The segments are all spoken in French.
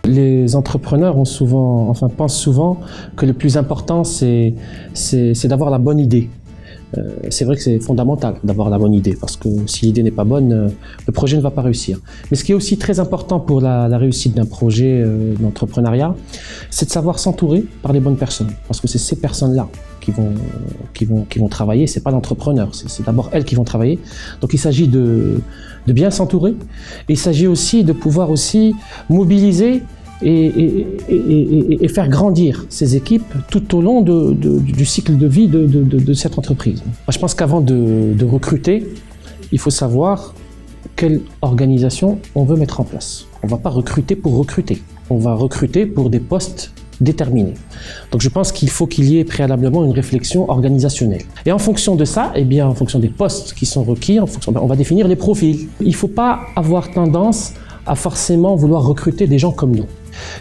Les entrepreneurs pensent souvent que le plus important, c'est d'avoir la bonne idée. C'est vrai que c'est fondamental d'avoir la bonne idée, parce que si l'idée n'est pas bonne, le projet ne va pas réussir. Mais ce qui est aussi très important pour la réussite d'un projet d'entrepreneuriat, c'est de savoir s'entourer par les bonnes personnes, parce que c'est ces personnes-là qui vont travailler, c'est pas l'entrepreneur, c'est d'abord elles qui vont travailler. Donc il s'agit de bien s'entourer, et il s'agit aussi de pouvoir aussi mobiliser et faire grandir ces équipes tout au long du cycle de vie de cette entreprise. Moi, je pense qu'avant de recruter, il faut savoir quelle organisation on veut mettre en place. On ne va pas recruter pour recruter, on va recruter pour des postes déterminés. Donc je pense qu'il faut qu'il y ait préalablement une réflexion organisationnelle. Et en fonction de ça, en fonction des postes qui sont requis, on va définir les profils. Il ne faut pas avoir tendance à forcément vouloir recruter des gens comme nous.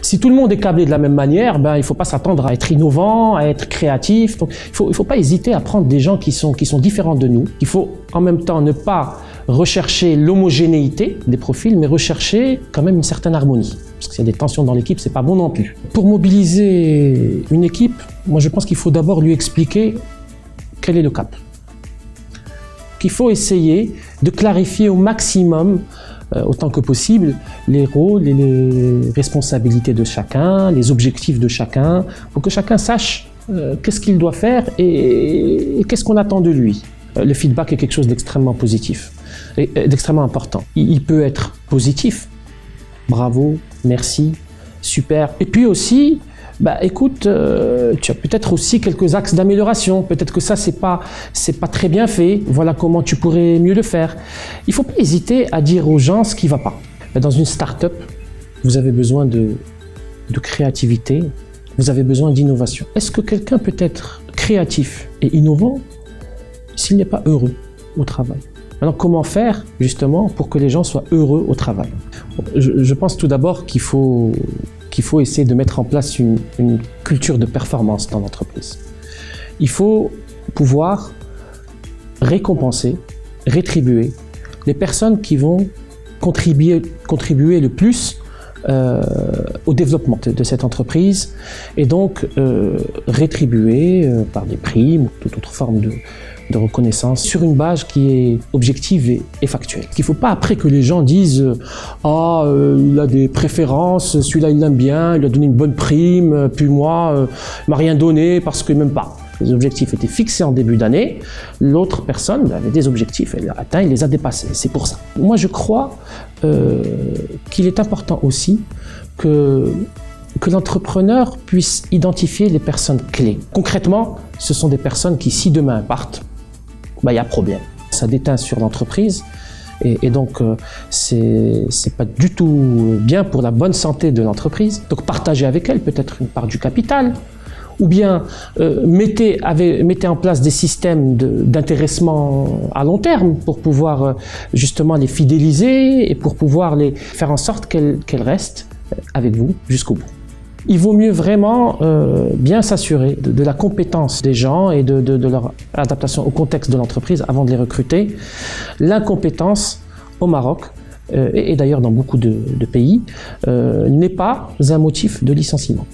Si tout le monde est câblé de la même manière, il ne faut pas s'attendre à être innovant, à être créatif. Donc, il ne faut pas hésiter à prendre des gens qui sont différents de nous. Il faut en même temps ne pas rechercher l'homogénéité des profils, mais rechercher quand même une certaine harmonie. Parce qu'il y a des tensions dans l'équipe, c'est pas bon non plus. Pour mobiliser une équipe, moi je pense qu'il faut d'abord lui expliquer quel est le cap. Qu'il faut essayer de clarifier au maximum autant que possible les rôles et les responsabilités de chacun, les objectifs de chacun, pour que chacun sache qu'est-ce qu'il doit faire et qu'est-ce qu'on attend de lui. Le feedback est quelque chose d'extrêmement positif et d'extrêmement important. Il peut être positif, bravo, merci, super. Et puis aussi, écoute, tu as peut-être aussi quelques axes d'amélioration. Peut-être que ça, c'est pas très bien fait. Voilà comment tu pourrais mieux le faire. Il ne faut pas hésiter à dire aux gens ce qui ne va pas. Dans une start-up, vous avez besoin de créativité, vous avez besoin d'innovation. Est-ce que quelqu'un peut être créatif et innovant s'il n'est pas heureux au travail? Maintenant, comment faire justement pour que les gens soient heureux au travail? Je pense tout d'abord qu'il faut essayer de mettre en place une culture de performance dans l'entreprise. Il faut pouvoir récompenser, rétribuer les personnes qui vont contribuer le plus au développement de cette entreprise, et donc rétribuer par des primes ou toute autre forme de reconnaissance sur une base qui est objective et factuelle. Il ne faut pas après que les gens disent « Ah, il a des préférences, celui-là il l'aime bien, il lui a donné une bonne prime, puis moi, il m'a rien donné parce que même pas ». Les objectifs étaient fixés en début d'année, l'autre personne avait des objectifs, elle a atteint, il les a dépassés, c'est pour ça. Moi je crois qu'il est important aussi que l'entrepreneur puisse identifier les personnes clés. Concrètement, ce sont des personnes qui, si demain partent, il y a problème. Ça déteint sur l'entreprise et donc c'est pas du tout bien pour la bonne santé de l'entreprise. Donc partagez avec elle peut-être une part du capital, ou bien mettez en place des systèmes d'intéressement à long terme pour pouvoir justement les fidéliser et pour pouvoir les faire en sorte qu'elles restent avec vous jusqu'au bout. Il vaut mieux vraiment bien s'assurer de la compétence des gens et de leur adaptation au contexte de l'entreprise avant de les recruter. L'incompétence au Maroc, et d'ailleurs dans beaucoup de pays, n'est pas un motif de licenciement.